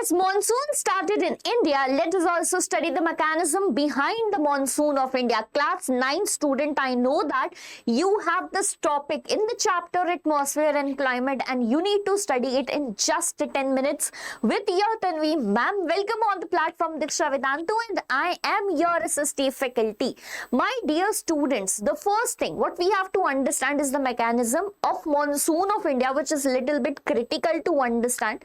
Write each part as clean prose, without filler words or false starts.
As monsoon started in India, let us also study the mechanism behind the monsoon of India. Class 9 student, I know that you have this topic in the chapter atmosphere and climate and you need to study it in just 10 minutes with your Tanvi Ma'am. Welcome on the platform Deeksha Vedantu and I am your SST faculty. My dear students, the first thing what we have to understand is the mechanism of monsoon of India, which is little bit critical to understand.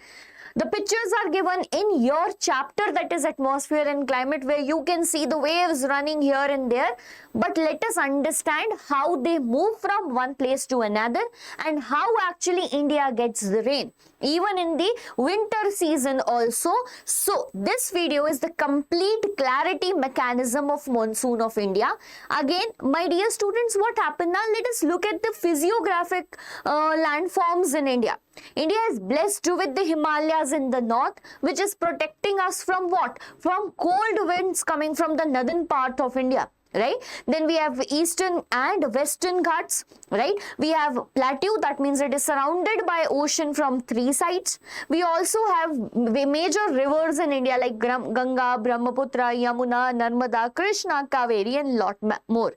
The pictures are given in your chapter, that is atmosphere and climate, where you can see the waves running here and there. But let us understand how they move from one place to another and how actually India gets the rain, even in the winter season also. So this video is the complete clarity mechanism of monsoon of India. Again, my dear students, what happened now? Let us look at the physiographic landforms in India. India is blessed with the Himalayas in the north, which is protecting us from what? From cold winds coming from the northern part of India. Right? Then we have eastern and western Ghats, right? We have plateau, that means it is surrounded by ocean from three sides. We also have major rivers in India like Ganga, Brahmaputra, Yamuna, Narmada, Krishna, Kaveri and lot more.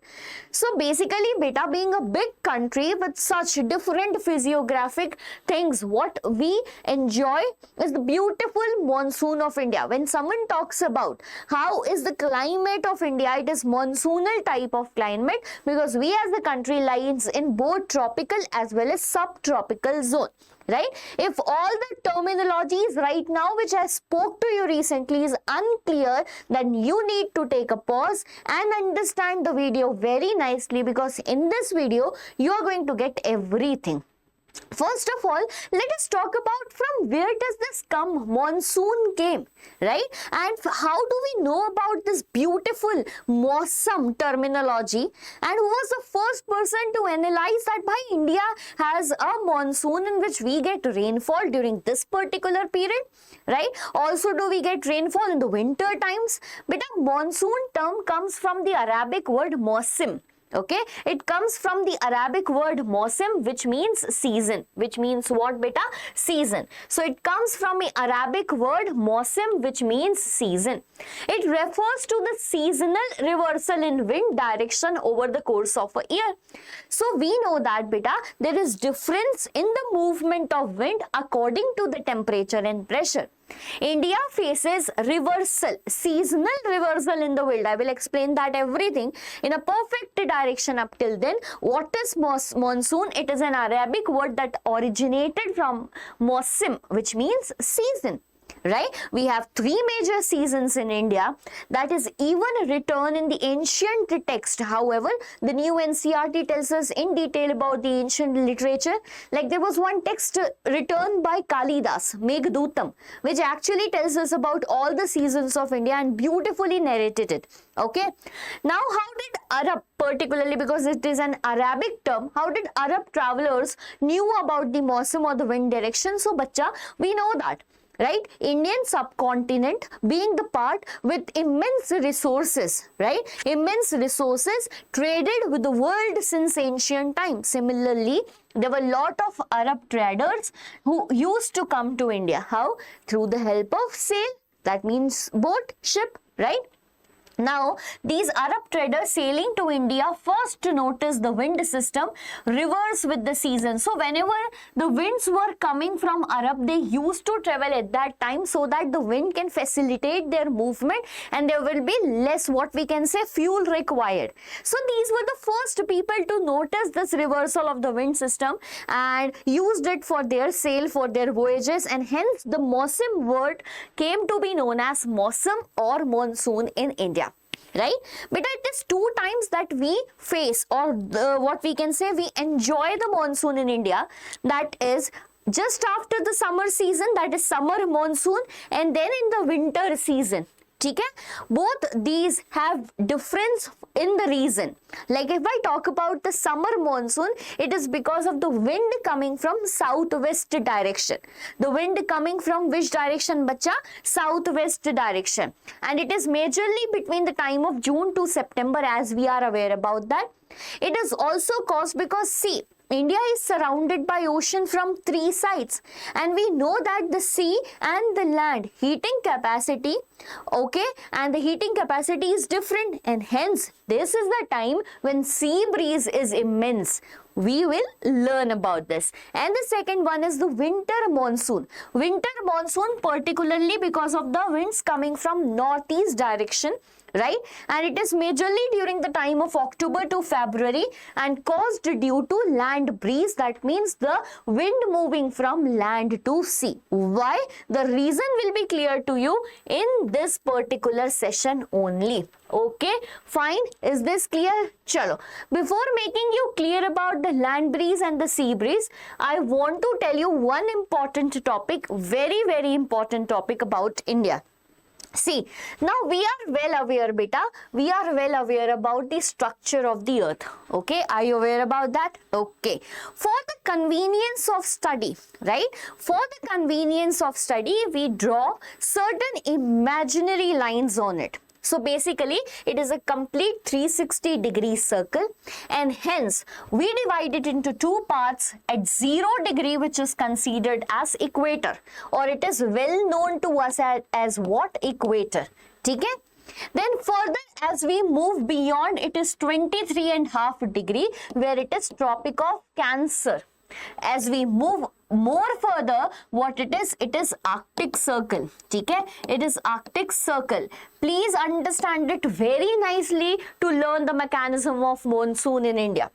So basically, beta, being a big country with such different physiographic things, what we enjoy is the beautiful monsoon of India. When someone talks about how is the climate of India, it is monsoon type of climate because we as the country lies in both tropical as well as subtropical zone, right? If all the terminologies right now which I spoke to you recently is unclear, then you need to take a pause and understand the video very nicely, because in this video you are going to get everything. First of all, let us talk about from where does this come, monsoon came, right? And how do we know about this beautiful Mausam terminology, and who was the first person to analyze that by India has a monsoon in which we get rainfall during this particular period, right? Also, do we get rainfall in the winter times? But a monsoon term comes from the Arabic word Mausim. Okay, it comes from the Arabic word Mausim, which means season, which means what beta? Season. So it comes from the Arabic word Mausim, which means season. It refers to the seasonal reversal in wind direction over the course of a year. So we know that beta, there is difference in the movement of wind according to the temperature and pressure. India faces reversal, seasonal reversal in the wind. I will explain that everything in a perfect direction up till then. What is monsoon? It is an Arabic word that originated from Mausim, which means season. Right? We have three major seasons in India that is even written in the ancient text. However, the new NCERT tells us in detail about the ancient literature. Like there was one text written by Kalidas, Meghdutam, which actually tells us about all the seasons of India and beautifully narrated it. Okay. Now, how did Arab, particularly because it is an Arabic term, how did Arab travelers knew about the Mausam or the wind direction? So, bacha, we know that. Right? Indian subcontinent being the part with immense resources, right? Immense resources traded with the world since ancient times. Similarly, there were a lot of Arab traders who used to come to India. How? Through the help of sail. That means boat, ship, right? Now, these Arab traders sailing to India first noticed the wind system reverse with the season. So, whenever the winds were coming from Arab, they used to travel at that time so that the wind can facilitate their movement and there will be less, what we can say, fuel required. So, these were the first people to notice this reversal of the wind system and used it for their sail, for their voyages, and hence the Mausim word came to be known as Mausam or monsoon in India. Right? But it is two times that we face, or what we can say, we enjoy the monsoon in India. That is just after the summer season, that is summer monsoon, and then in the winter season. Okay? Both these have difference in the reason. Like if I talk about the summer monsoon, it is because of the wind coming from southwest direction. The wind coming from which direction, bacha? Southwest direction. And it is majorly between the time of June to September, as we are aware about that. It is also caused because, see, India is surrounded by ocean from 3 sides, and we know that the sea and the land heating capacity, okay, and the heating capacity is different, and hence this is the time when sea breeze is immense. We will learn about this. And the second one is the winter monsoon. Winter monsoon, particularly because of the winds coming from northeast direction, right? And it is majorly during the time of October to February and caused due to land breeze. That means the wind moving from land to sea. Why? The reason will be clear to you in this particular session only. Okay, fine. Is this clear? Chalo. Before making you clear about the land breeze and the sea breeze, I want to tell you one important topic, very, very important topic about India. See, now we are well aware, beta, we are well aware about the structure of the earth. Okay, are you aware about that? Okay. For the convenience of study, right? For the convenience of study, we draw certain imaginary lines on it. So basically, it is a complete 360-degree circle, and hence we divide it into two parts at 0 degree, which is considered as equator, or it is well known to us as what? Equator. Okay? Then further, as we move beyond, it is 23.5 degree, where it is Tropic of Cancer. As we move more further, what it is Arctic Circle. Okay? It is Arctic Circle. Please understand it very nicely to learn the mechanism of monsoon in India.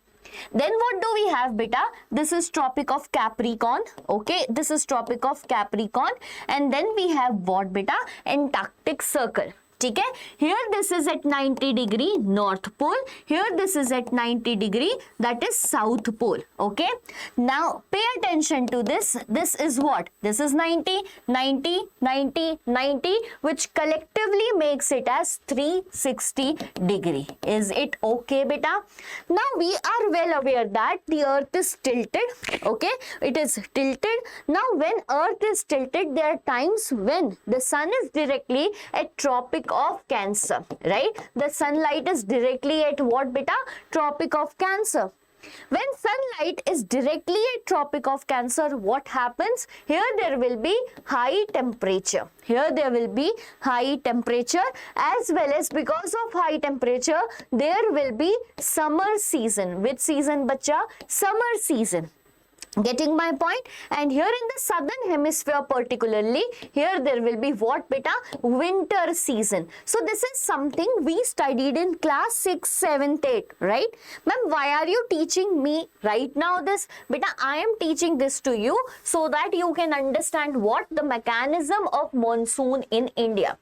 Then what do we have, beta? This is Tropic of Capricorn. Okay, this is Tropic of Capricorn. And then we have what, beta? Antarctic Circle. Okay? Here this is at 90 degree North Pole. Here this is at 90 degree, that is South Pole. Okay? Now pay attention to this. This is what? This is 90, 90, 90, 90, which collectively makes it as 360 degree. Is it okay, beta? Now we are well aware that the earth is tilted. Okay? It is tilted. Now when earth is tilted, there are times when the sun is directly at Tropic of Cancer, right? The sunlight is directly at what, beta? Tropic of Cancer. When sunlight is directly at Tropic of Cancer, what happens? Here there will be high temperature. Here there will be high temperature, as well as because of high temperature, there will be summer season. Which season, bacha? Summer season. Getting my point? And here in the southern hemisphere particularly, here there will be what, beta? Winter season. So this is something we studied in class 6, 7th, 8th, right? Ma'am, why are you teaching me right now this? Beta, I am teaching this to you so that you can understand what the mechanism of monsoon in India.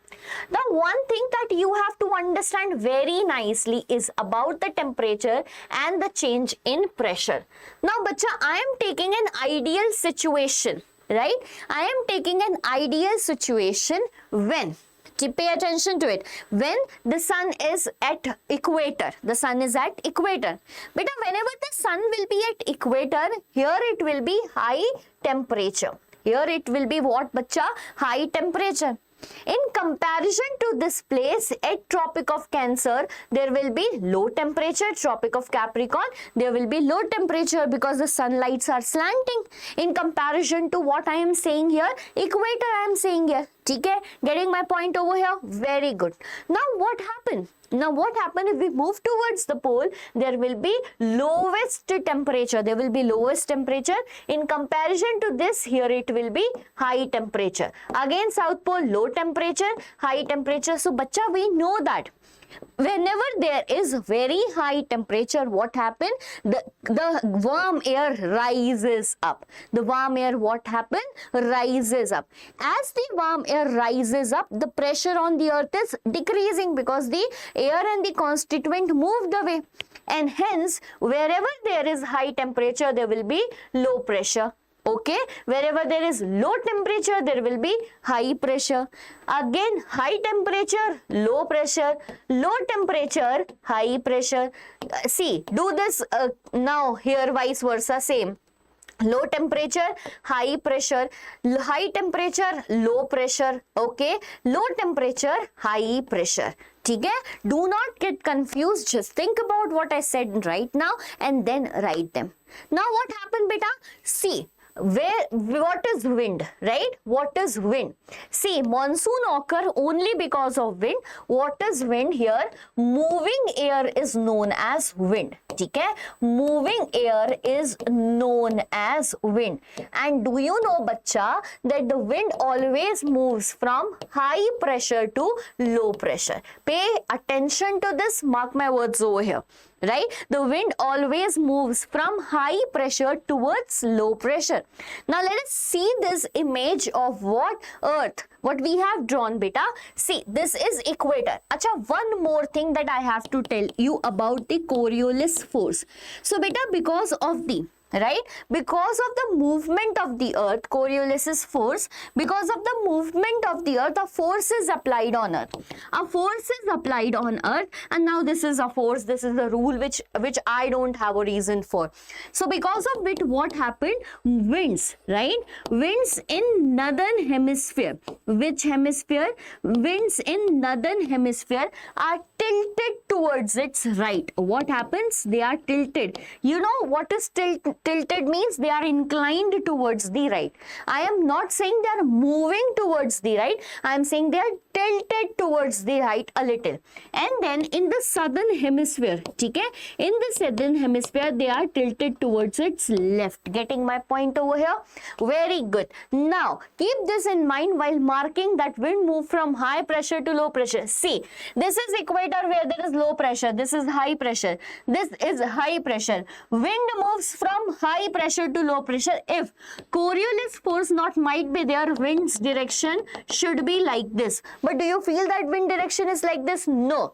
The one thing that you have to understand very nicely is about the temperature and the change in pressure. Now, bacha, I am taking an ideal situation, right? I am taking an ideal situation when, pay attention to it, when the sun is at equator. The sun is at equator. But whenever the sun will be at equator, here it will be high temperature. Here it will be what, bacha? High temperature. In comparison to this place at Tropic of Cancer, there will be low temperature. Tropic of Capricorn, there will be low temperature because the sunlights are slanting. In comparison to what I am saying here, equator I am saying here. Okay? Getting my point over here? Very good. Now what happened? Now what happened if we move towards the pole? There will be lowest temperature. There will be lowest temperature. In comparison to this, here it will be high temperature. Again South Pole, low temperature, high temperature. So bacha, we know that whenever there is very high temperature, what happened? The warm air rises up. The warm air, what happened? Rises up. As the warm air rises up, the pressure on the earth is decreasing because the air and the constituent moved away. And hence, wherever there is high temperature, there will be low pressure. Okay, wherever there is low temperature, there will be high pressure. Again, high temperature, low pressure, low temperature, high pressure. See, do this now here, vice versa, same. Low temperature, high pressure, high temperature, low pressure. Okay, low temperature, high pressure. ठीक है, do not get confused, just think about what I said right now and then write them. Now what happened beta? See, what is wind, right? What is wind? See, monsoon occur only because of wind. What is wind here? Moving air is known as wind. ठीक है, moving air is known as wind. And do you know बच्चा that the wind always moves from high pressure to low pressure? Pay attention to this, mark my words over here. Right? The wind always moves from high pressure towards low pressure. Now let us see this image of what earth, what we have drawn beta. See, this is equator. Acha, one more thing that I have to tell you about the Coriolis force. So beta, because of the because of the movement of the earth, Coriolis force, because of the movement of the earth, a force is applied on earth. A force is applied on earth, and now this is a force, this is a rule which I don't have a reason for. So because of it, what happened? Winds, right? Winds in northern hemisphere. Which hemisphere? Winds in northern hemisphere are tilted towards its right. What happens? They are tilted. You know what is tilted means? They are inclined towards the right. I am not saying they are moving towards the right. I am saying they are tilted towards the right a little. And then in the southern hemisphere, okay, in the southern hemisphere, they are tilted towards its left. Getting my point over here? Very good. Now, keep this in mind while marking that wind move from high pressure to low pressure. See, this is equator where there is low pressure. This is high pressure. This is high pressure. Wind moves from high pressure to low pressure. If Coriolis force not might be there, wind's direction should be like this. But do you feel that wind direction is like this? No.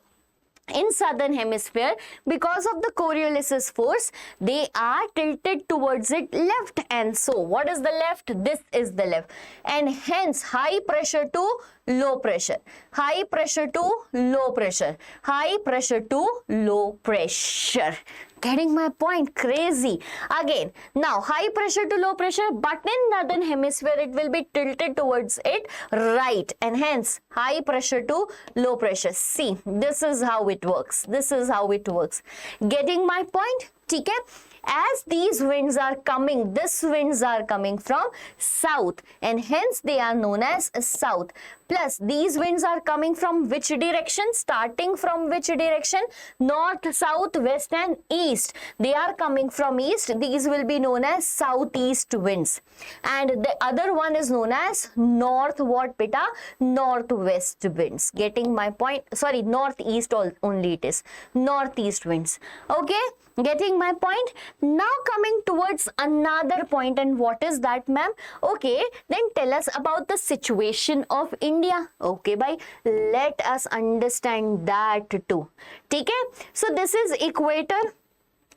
In southern hemisphere, because of the Coriolis force, they are tilted towards it left. And so what is the left? This is the left. And hence high pressure to low pressure, high pressure to low pressure, high pressure to low pressure. Getting my point? Crazy. Again, now high pressure to low pressure, but in northern hemisphere it will be tilted towards it right, and hence high pressure to low pressure. See, this is how it works. This is how it works. Getting my point? ठीक है? As these winds are coming, these winds are coming from south, and hence they are known as south. Plus these winds are coming from which direction? Starting from which direction? North, south, west and east. They are coming from east. These will be known as southeast winds. And the other one is known as north, what beta? Northwest winds. Getting my point? Sorry, northeast only it is. Northeast winds. Okay? Getting my point? Now coming towards another point, and what is that, ma'am? Okay, then tell us about the situation of India. Okay, bye. Let us understand that too. Okay? So this is equator.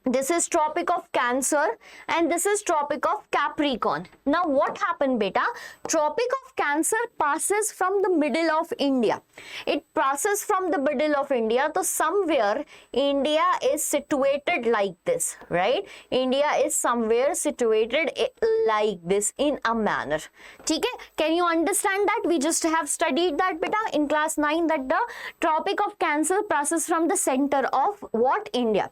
This is Tropic of Cancer and this is Tropic of Capricorn. Now what happened beta? Tropic of Cancer passes from the middle of India. It passes from the middle of India. So somewhere India is situated like this, right? India is somewhere situated like this in a manner. Okay? Can you understand that? We just have studied that beta in class 9 that the Tropic of Cancer passes from the center of what? India.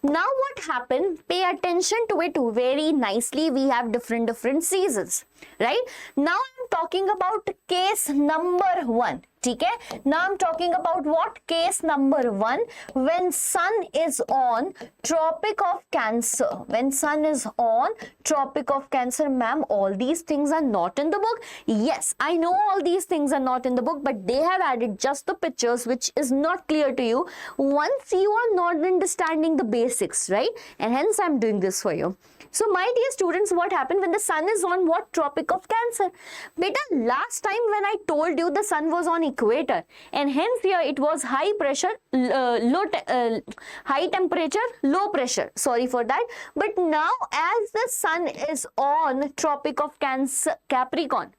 Now what happened? Pay attention to it very nicely. We have different seasons, right? Now I'm talking about case number 1. Okay? Now I'm talking about what? Case number 1. When sun is on Tropic of Cancer. When sun is on Tropic of Cancer, ma'am, all these things are not in the book. Yes, I know all these things are not in the book, but they have added just the pictures which is not clear to you once you are not understanding the basics, right? And hence I'm doing this for you. So my dear students, what happened when the sun is on what? Tropic of Cancer. Beta, last time when I told you the sun was on equator, and hence here it was high pressure, high temperature, low pressure. Sorry for that. But now as the sun is on Tropic of Cancer, Capricorn,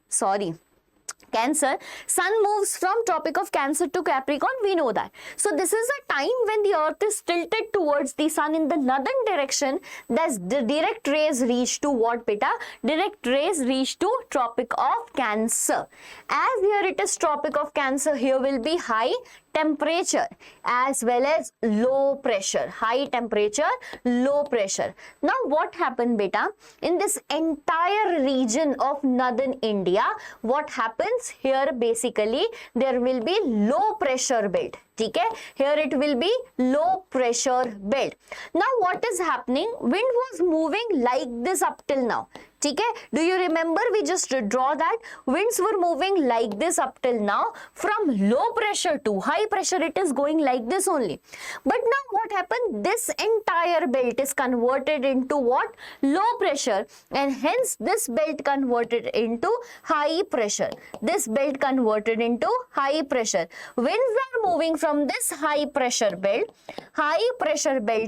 Cancer, sun moves from Tropic of Cancer to Capricorn, we know that. So this is a time when the earth is tilted towards the sun in the northern direction. Thus the direct rays reach to what beta? Direct rays reach to Tropic of Cancer. As here it is Tropic of Cancer, here will be high temperature as well as low pressure. High temperature, low pressure. Now what happened beta? In this entire region of northern India, what happens here? Basically there will be low pressure belt. Okay, here it will be low pressure belt. Now what is happening? Wind was moving like this up till now. Okay, do you remember we just draw that winds were moving like this up till now? From low pressure to high pressure it is going like this only. But now what happened? This entire belt is converted into what? Low pressure, and hence this belt converted into high pressure. This belt converted into high pressure. Winds are moving from this high pressure belt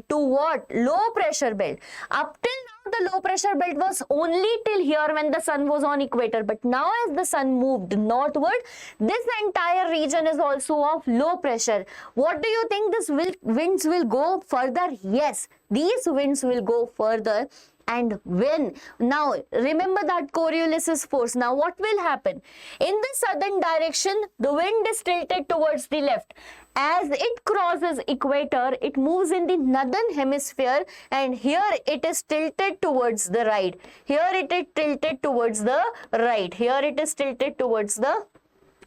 to what? Low pressure belt. Up till now the low pressure belt was only till here when the sun was on equator, but now as the sun moved northward, this entire region is also of low pressure. What do you think? This winds will go further? Yes, these winds will go further. And when? Now remember that Coriolis force. Now what will happen? In the southern direction, the wind is tilted towards the left. As it crosses equator, it moves in the northern hemisphere, and here it is tilted towards the right. Here it is tilted towards the right. Here it is tilted towards the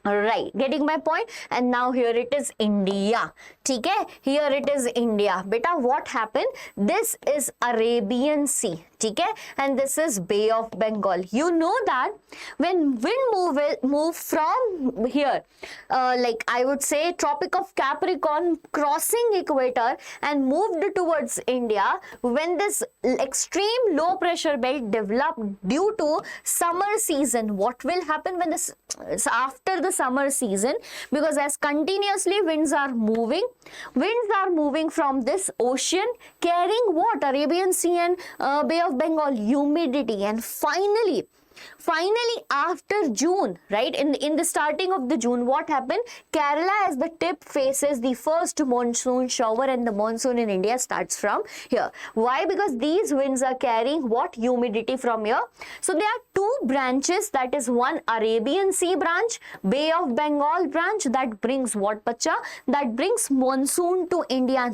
right. Getting my point? And now here it is India. Okay, here it is India. Beta, what happened? This is Arabian Sea. Okay, and this is Bay of Bengal. You know that when wind move from here, like I would say Tropic of Capricorn crossing equator and moved towards India, when this extreme low pressure belt developed due to summer season, what will happen when this after the summer season? Because as continuously winds are moving from this ocean carrying what? Arabian Sea and Bay of Bengal, humidity, and finally after June, right, in the starting of the June, what happened? Kerala as the tip faces the first monsoon shower, and the monsoon in India starts from here. Why? Because these winds are carrying what? Humidity from here. So there are two branches, that is one Arabian Sea branch, Bay of Bengal branch, that brings what, bacha? That brings monsoon to India.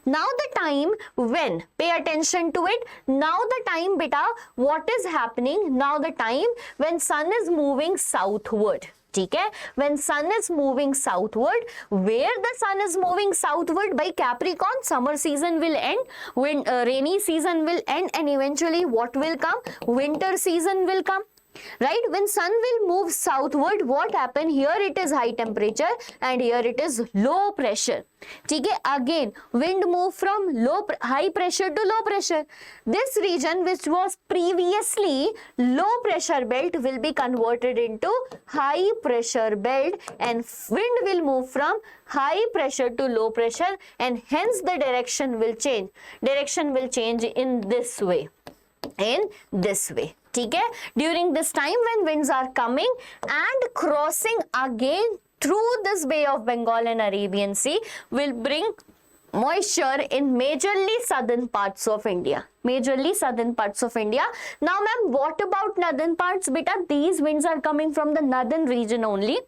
Now the time when, pay attention to it, now the time beta, what is happening? Now the time when sun is moving southward. Okay? When sun is moving southward, where the sun is moving southward by Capricorn, summer season will end, when rainy season will end, and eventually what will come? Winter season will come. Right? When sun will move southward, what happen? Here it is high temperature and here it is low pressure. Okay? Again, wind move from high pressure to low pressure. This region which was previously low pressure belt will be converted into high pressure belt, and wind will move from high pressure to low pressure, and hence the direction will change. Direction will change in this way. Okay? During this time when winds are coming and crossing again through this Bay of Bengal and Arabian Sea, will bring moisture in majorly southern parts of India. Now ma'am, what about northern parts? Beta, these winds are coming from the northern region only.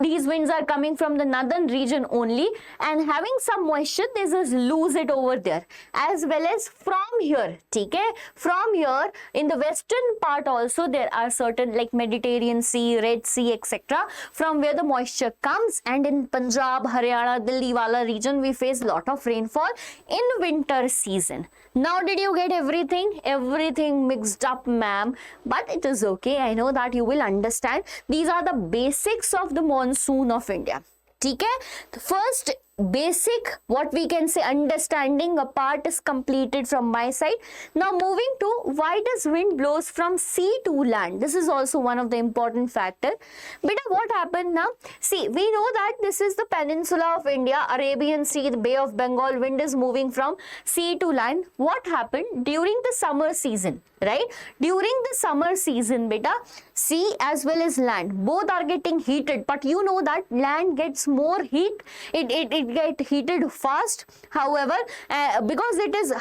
These winds are coming from the northern region only, and having some moisture, they just lose it over there. As well as from here, okay? From here, in the western part also, there are certain like Mediterranean Sea, Red Sea, etc. from where the moisture comes, and in Punjab, Haryana, Delhi wala region, we face lot of rainfall in winter season. Now, did you get everything? Everything mixed up, ma'am. But it is okay. I know that you will understand. These are the basics of the monsoon of India. Okay? The first basic, what we can say, understanding a part is completed from my side. Now moving to why does wind blows from sea to land? This is also one of the important factor. But what happened now? See, we know that this is the peninsula of India, Arabian Sea, the Bay of Bengal, wind is moving from sea to land. What happened during the summer season? Right? During the summer season, beta, sea as well as land, both are getting heated, but you know that land gets more heat, it gets heated fast. However, because it is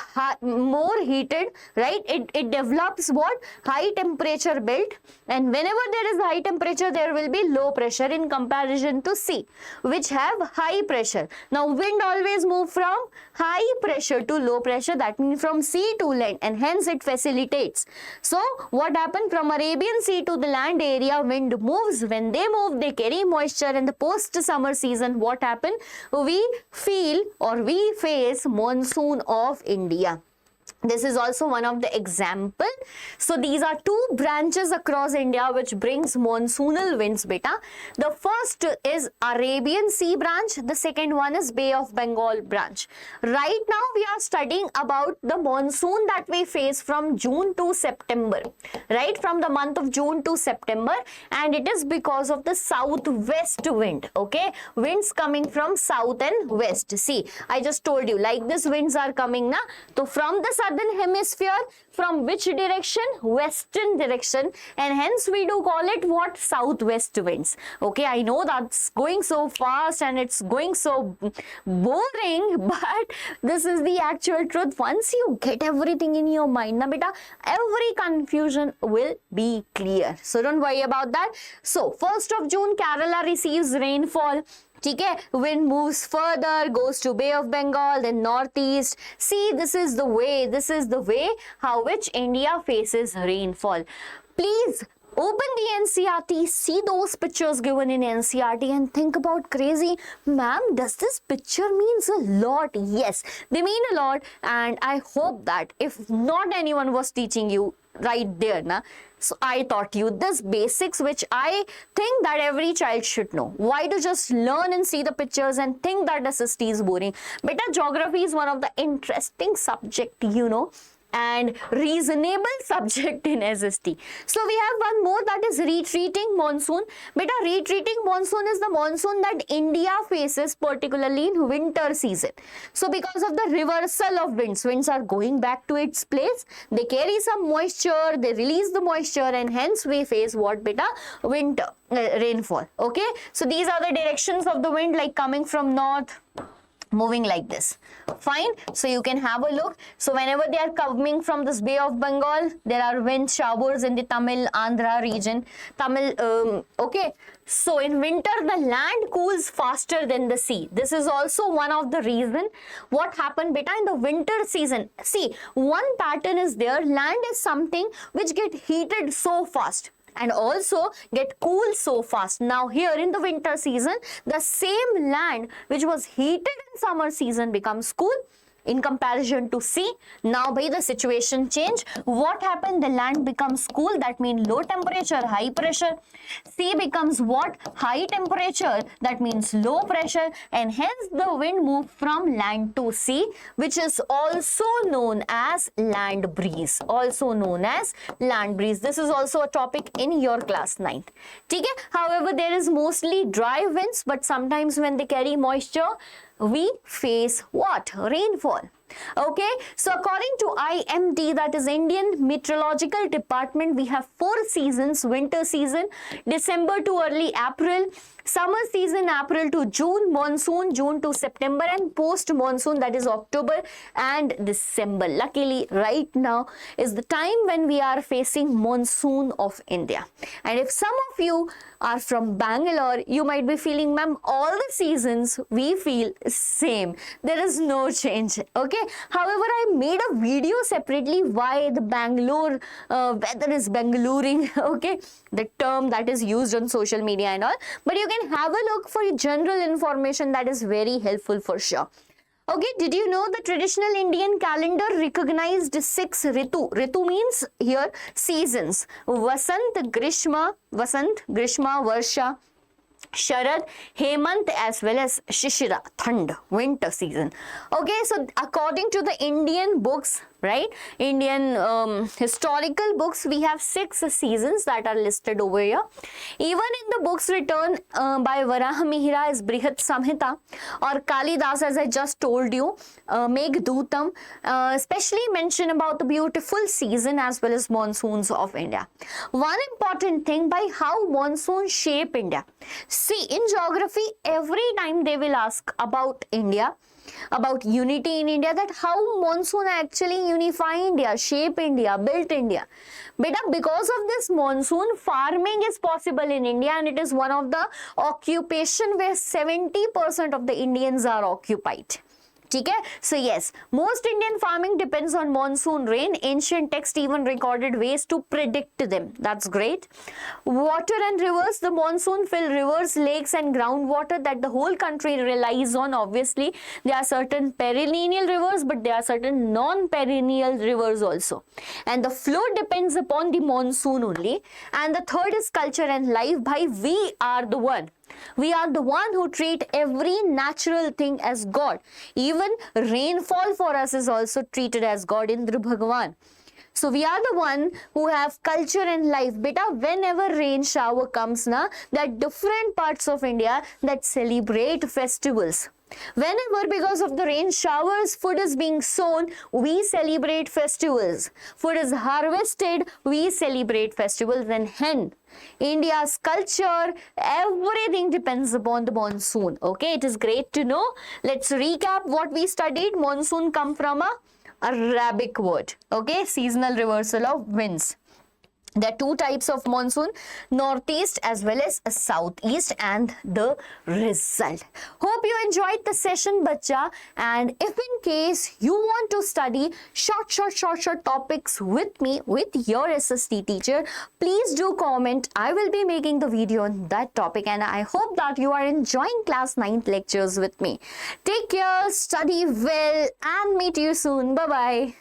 more heated, right, it develops what? High temperature belt, and whenever there is high temperature, there will be low pressure pressure in comparison to sea, which have high pressure. Now wind always move from high pressure to low pressure, that means from sea to land, and hence it facilitates. So what happened from Arabian Sea to the land area, wind moves. When they move, they carry moisture, and the post summer season, what happened? We feel or we face monsoon of India. This is also one of the example. So these are two branches across India which brings monsoonal winds, beta. The first is Arabian Sea branch. The second one is Bay of Bengal branch. Right now we are studying about the monsoon that we face from June to September. Right, from the month of June to September, and it is because of the southwest wind. Okay, winds coming from south and west. See, I just told you like this winds are coming na. So from the southern hemisphere, from which direction? Western direction, and hence we do call it what? Southwest winds. Okay, I know that's going so fast and it's going so boring, but this is the actual truth. Once you get everything in your mind, na beta, every confusion will be clear. So don't worry about that. So 1st of June, Kerala receives rainfall. Okay, wind moves further, goes to Bay of Bengal, then northeast. See, this is the way how which India faces rainfall. Please open the NCERT, see those pictures given in NCERT and think about crazy, ma'am, does this picture means a lot? Yes, they mean a lot, and I hope that if not anyone was teaching you right there, na, so I taught you this basics which I think that every child should know. Why to just learn and see the pictures and think that SST is boring? Beta, geography is one of the interesting subject, you know, and reasonable subject in SST. So we have one more, that is retreating monsoon. Beta, retreating monsoon is the monsoon that India faces particularly in winter season. So because of the reversal of winds are going back to its place, they carry some moisture, they release the moisture, and hence we face what, beta? Winter rainfall. Okay, so these are the directions of the wind, like coming from north, moving like this. Fine, so you can have a look. So whenever they are coming from this Bay of Bengal, there are wind showers in the Tamil Andhra region. Okay, so in winter the land cools faster than the sea. This is also one of the reason what happened, beta, in the winter season. See, one pattern is there, land is something which get heated so fast and also get cool so fast. Now here in the winter season, the same land which was heated in summer season becomes cool in comparison to sea. Now by the situation change, what happened? The land becomes cool, that means low temperature, high pressure. Sea becomes what? High temperature, that means low pressure, and hence the wind moved from land to sea, which is also known as land breeze. Also known as land breeze. This is also a topic in your class 9th. Okay? However, there is mostly dry winds, but sometimes when they carry moisture, we face what? Rainfall. Okay, so according to IMD, that is Indian Meteorological Department, we have 4 seasons: winter season, December to early April, summer season, April to June, monsoon, June to September, and post-monsoon, that is October and December. Luckily, right now is the time when we are facing monsoon of India. And if some of you are from Bangalore, you might be feeling, ma'am, all the seasons we feel same. There is no change. Okay. However, I made a video separately why the Bangalore weather is Bengaluring. Okay. The term that is used on social media and all. But you can have a look for general information, that is very helpful for sure. Okay, did you know the traditional Indian calendar recognized 6 Ritu? Ritu means here seasons. Vasant, Grishma, Varsha, Sharad, Hemant, as well as Shishira, Thand, winter season. Okay, so according to the Indian books, right, Indian historical books, we have 6 seasons that are listed over here. Even in the books written by Varahamihira as Brihat Samhita or Kalidas, as I just told you, Meghdutam, especially mention about the beautiful season as well as monsoons of India. One important thing, by how monsoons shape India. See, in geography, every time they will ask about India, about unity in India, that how monsoon actually unify India, shape India, built India. Beta, because of this monsoon, farming is possible in India, and it is one of the occupation where 70% of the Indians are occupied. Okay? So yes, most Indian farming depends on monsoon rain. Ancient text even recorded ways to predict them. That's great. Water and rivers, the monsoon fill rivers, lakes and groundwater that the whole country relies on. Obviously, there are certain perennial rivers, but there are certain non-perennial rivers also. And the flow depends upon the monsoon only. And the third is culture and life. Bhai, we are the one. We are the one who treat every natural thing as God. Even rainfall for us is also treated as God, Indra Bhagwan. So we are the one who have culture and life. Beta, whenever rain shower comes na, that different parts of India that celebrate festivals. Whenever, because of the rain showers, food is being sown, we celebrate festivals. Food is harvested, we celebrate festivals. And hence, India's culture, everything depends upon the monsoon. Okay, it is great to know. Let's recap what we studied. Monsoon come from a Arabic word. Okay, seasonal reversal of winds. There are two types of monsoon, northeast as well as a southeast, and the result. Hope you enjoyed the session, bacha. And if in case you want to study short topics with me, with your SST teacher, please do comment. I will be making the video on that topic, and I hope that you are enjoying class 9th lectures with me. Take care, study well, and meet you soon. Bye-bye.